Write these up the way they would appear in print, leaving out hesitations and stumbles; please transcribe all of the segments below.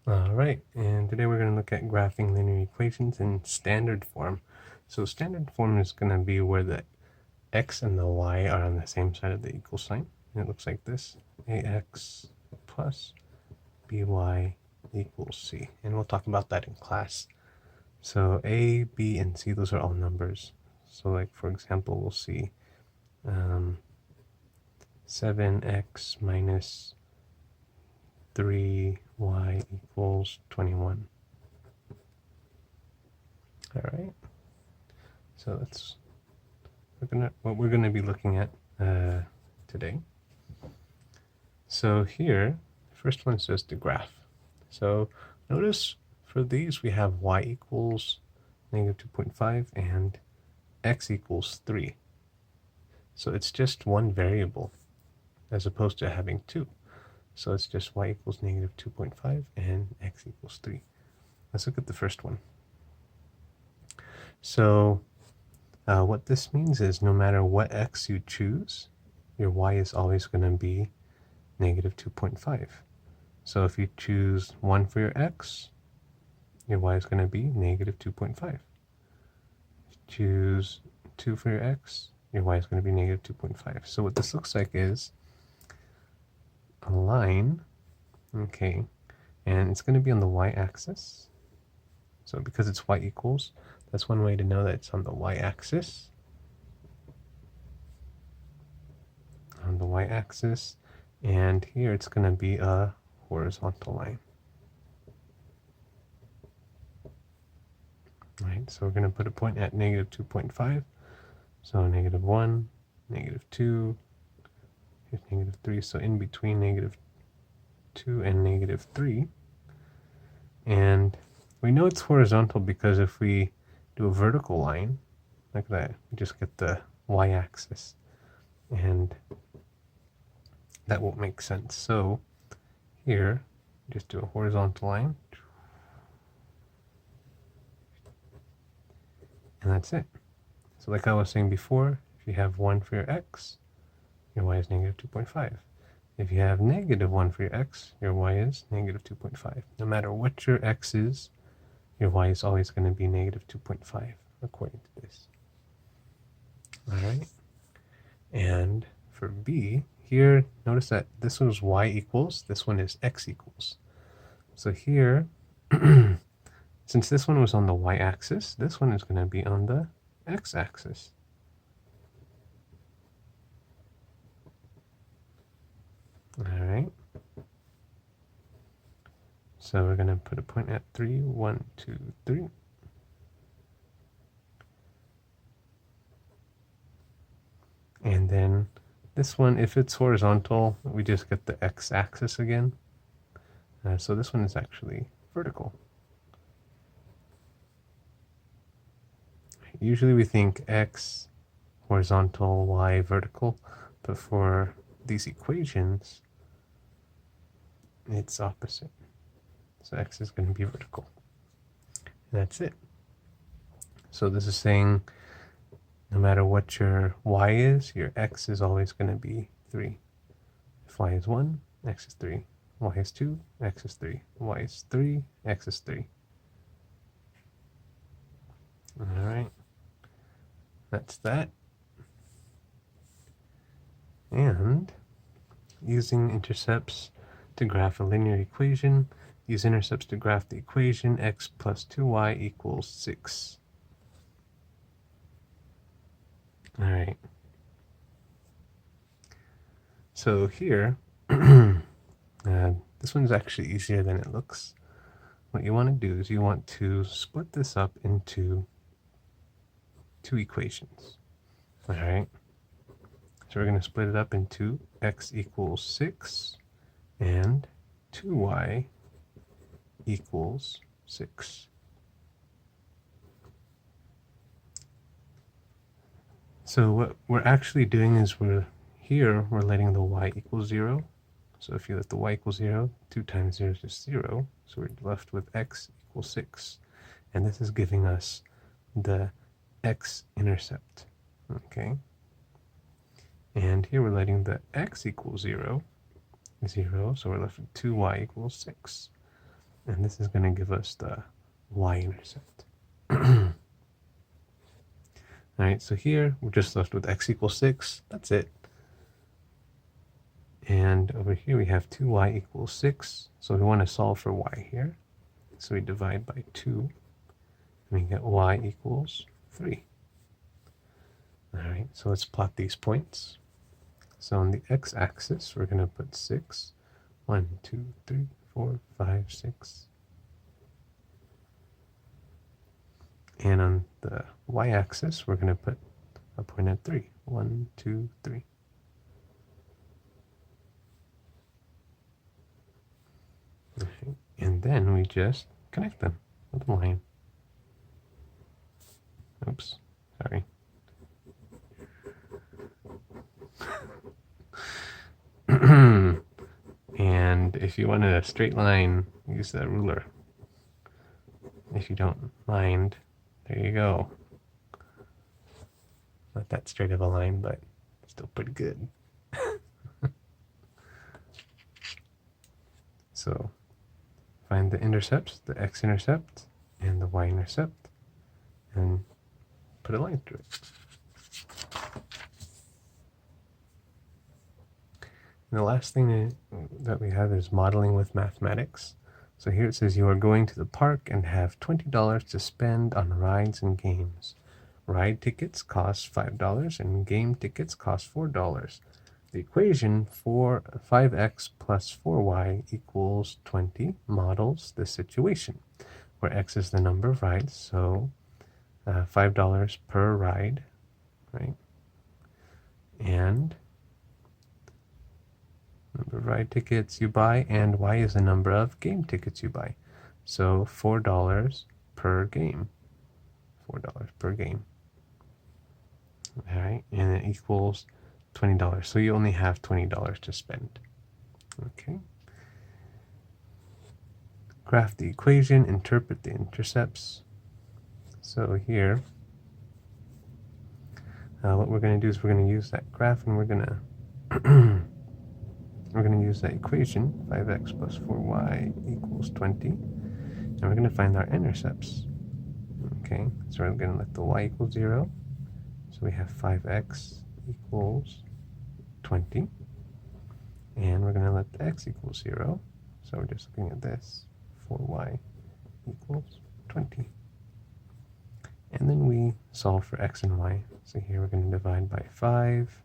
Alright, and today we're going to look at graphing linear equations in standard form. So standard form is going to be where the x and the y are on the same side of the equal sign. And it looks like this: ax plus by equals c. And we'll talk about that in class. So a, b, and c, those are all numbers. So like, for example, we'll see 7x minus 3y equals 21. All right. So that's what we're gonna be looking at today. So here, the first one says the graph. So notice for these we have y equals negative 2.5 and x equals 3. So it's just one variable as opposed to having two. So it's just y equals negative 2.5 and x equals 3. Let's look at the first one. So what this means is no matter what x you choose, your y is always going to be negative 2.5. So if you choose 1 for your x, your y is going to be negative 2.5. If you choose 2 for your x, your y is going to be negative 2.5. So what this looks like is a line, okay, and it's going to be on the y-axis. So because it's y equals, that's one way to know that it's on the y-axis. On the y-axis, and here it's going to be a horizontal line. Right, so we're going to put a point at negative 2.5. So negative 1, negative 2, here's negative 3. So in between negative 2 and negative 3. And we know it's horizontal because if we do a vertical line like that, we just get the y-axis. And that won't make sense. So here, just do a horizontal line. And that's it. So like I was saying before, if you have 1 for your x, your y is negative 2.5. If you have negative 1 for your x, your y is negative 2.5. No matter what your x is, your y is always going to be negative 2.5, according to this. All right. And for b, here, notice that this one is y equals, this one is x equals. So here, since this one was on the y-axis, this one is going to be on the x-axis. All right. So we're going to put a point at 3, 1, 2, 3. And then this one, if it's horizontal, we just get the x-axis again. So this one is actually vertical. Usually we think x horizontal, y vertical, but for these equations, it's opposite. So x is going to be vertical. And that's it. So this is saying no matter what your y is, your x is always going to be 3. If y is 1, x is 3. Y is 2, x is 3. Y is 3, x is 3. All right. That's that. And using intercepts to graph a linear equation, use intercepts to graph the equation x plus 2y equals 6. All right. So here, this one's actually easier than it looks. What you want to do is you want to split this up into two equations. All right. So we're going to split it up into x equals 6 and 2y equals 6. So what we're actually doing is we're letting the y equal 0. So if you let the y equal 0, 2 times 0 is just 0. So we're left with x equals 6. And this is giving us the x-intercept. Okay. And here we're letting the x equal 0, 0. So we're left with 2y equals 6. And this is going to give us the y-intercept. Alright, so here we're just left with x equals 6. That's it. And over here we have 2y equals 6. So we want to solve for y here. So we divide by 2. And we get y equals 3. Alright, so let's plot these points. So on the x-axis, we're going to put 6. 1, 2, 3, 4, 5, 6. And on the y-axis, we're going to put a point at 3. 1, 2, 3. Okay. And then we just connect them with a line. Oops, sorry. And if you want a straight line, use that ruler. If you don't mind, there you go. Not that straight of a line, but still pretty good. So find the intercepts, the x-intercept and the y-intercept, and put a line through it. And the last thing that we have is modeling with mathematics. So here it says you are going to the park and have $20 to spend on rides and games. Ride tickets cost $5 and game tickets cost $4. The equation for 5x plus 4y equals 20 models this situation, where x is the number of rides, so $5 per ride, right? And number of ride tickets you buy, and y is the number of game tickets you buy. So $4 per game. $4 per game. All right, and it equals $20. So you only have $20 to spend. Okay. Graph the equation, interpret the intercepts. So here, what we're going to do is we're going to use that graph, and we're going to we're going to use that equation, 5x plus 4y equals 20, and we're going to find our intercepts. Okay, so we're going to let the y equal 0. So we have 5x equals 20, and we're going to let the x equal 0. So we're just looking at this, 4y equals 20. And then we solve for x and y. So here we're going to divide by 5,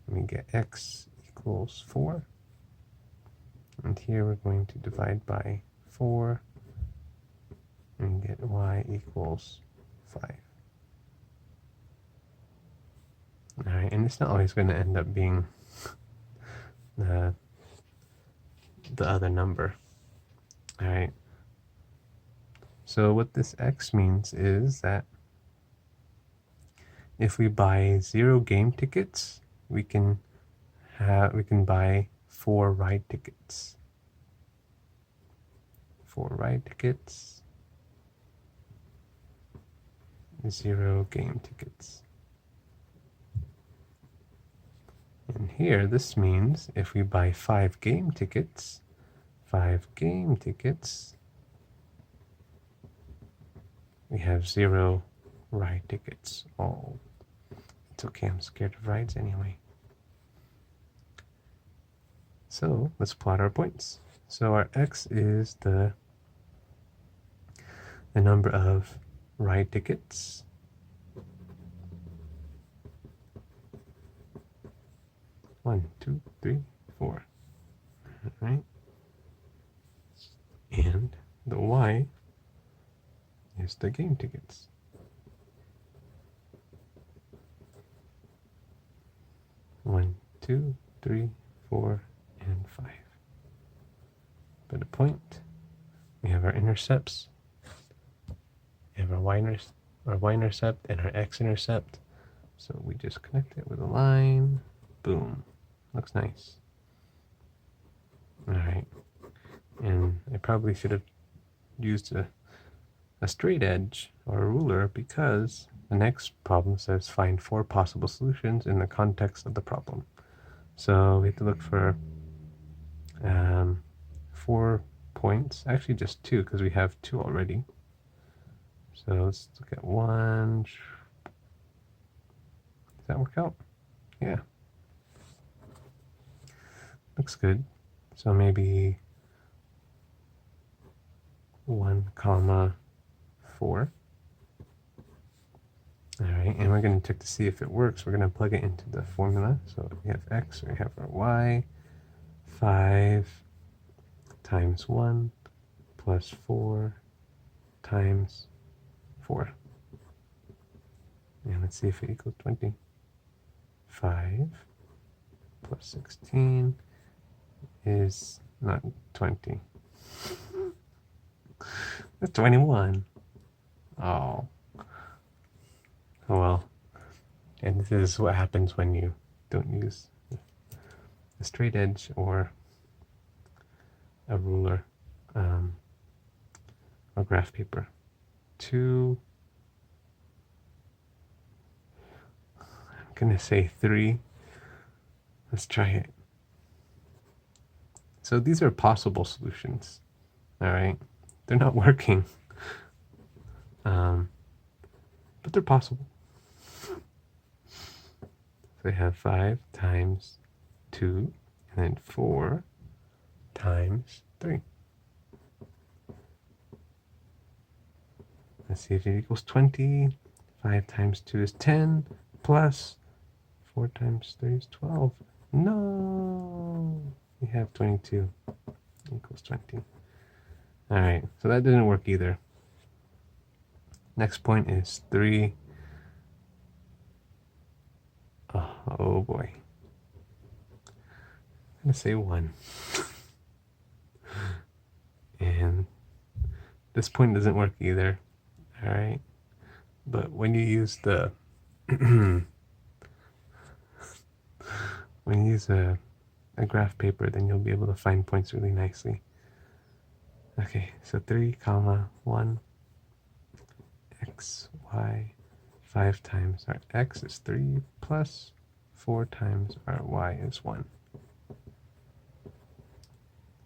and we get x equals 4. And here we're going to divide by 4, and get y equals 5. Alright, and it's not always going to end up being the other number. Alright, so what this x means is that if we buy 0 game tickets, we can buy 4 ride tickets. 4 ride tickets, 0 game tickets. And here, this means if we buy 5 game tickets, we have 0 ride tickets. Oh, it's okay, I'm scared of rides anyway. So let's plot our points. So our x is the number of ride tickets. One, two, three, 4. All right. And the y is the game tickets. One, 2, 3, 4, and 5. Put a point. We have our intercepts. We have our y-intercept and our x-intercept. So we just connect it with a line. Boom. Looks nice. Alright. And I probably should have used a straight edge or a ruler, because the next problem says find 4 possible solutions in the context of the problem. So we have to look for 4 points. Actually, just 2 because we have 2 already. So let's look at 1. Does that work out? Yeah. Looks good. So maybe 1 comma 4. All right, and we're going to check to see if it works. We're going to plug it into the formula. So we have x, we have our y, 5 times 1 plus 4 times 4. And let's see if it equals 20. 5 plus 16 is not 20. That's 21. Oh. Oh well. And this is what happens when you don't use a straight edge or a ruler or graph paper. 2, I'm gonna say 3. Let's try it. So these are possible solutions. All right, they're not working, but they're possible. So we have 5 times 2, and then 4 times 3. Let's see if it equals 20. 5 times 2 is 10, plus 4 times 3 is 12. No! We have 22 equals 20. All right, so that didn't work either. Next point is 3. Oh boy. I'm gonna say 1. And this point doesn't work either. All right, but when you use the when you use a graph paper, then you'll be able to find points really nicely. Okay, so 3 comma 1 x y 5 times our x is 3 plus 4 times our y is 1.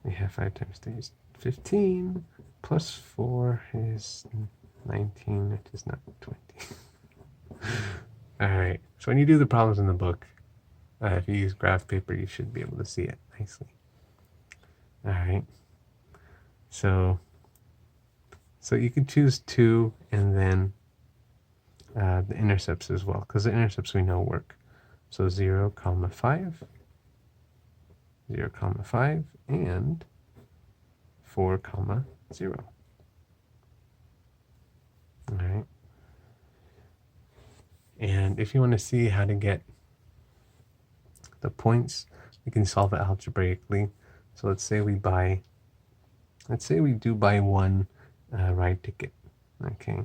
We have 5 times 3 is 15 plus 4 is 19, which is not 20. All right, so when you do the problems in the book, if you use graph paper, you should be able to see it nicely. All right, so you can choose 2 and then the intercepts as well, because the intercepts we know work. So 0, 5, 0, 5, and 4, 0. All right. And if you want to see how to get the points, we can solve it algebraically. So let's say we do buy 1 ride ticket. Okay.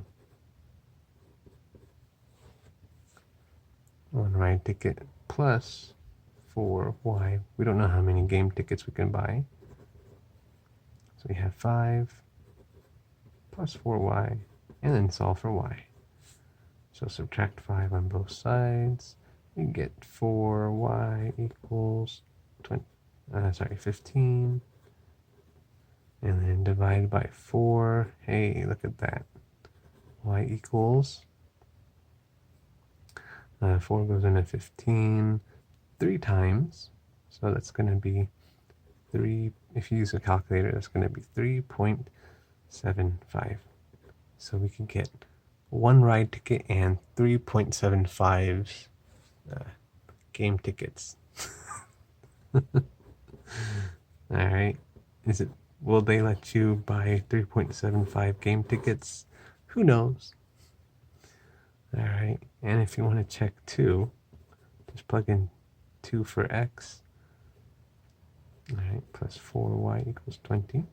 1 ride ticket plus 4y. We don't know how many game tickets we can buy. So we have 5 plus 4y, and then solve for y. So subtract 5 on both sides. We get 4y equals 15. And then divide by 4. Hey, look at that. Y equals 4 goes into 15 3 times. So that's going to be 3. If you use a calculator, that's going to be 3.75. So we can get 1 ride ticket and 3.75 game tickets. All right. Will they let you buy 3.75 game tickets? Who knows? All right. And if you want to check 2, just plug in 2 for x. All right. Plus 4y equals 20.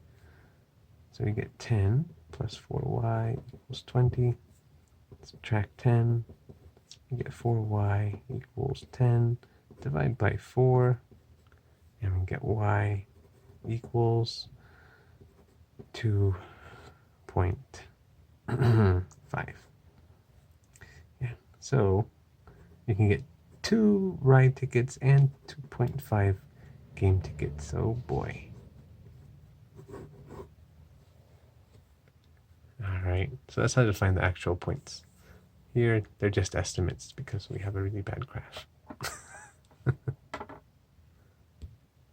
So you get 10 plus 4y equals 20. Subtract 10. You get 4y equals 10. Divide by 4. And we get y equals 2.5. Yeah, so you can get 2 ride tickets and 2.5 game tickets. Oh boy. right? So that's how to find the actual points. Here, they're just estimates because we have a really bad graph.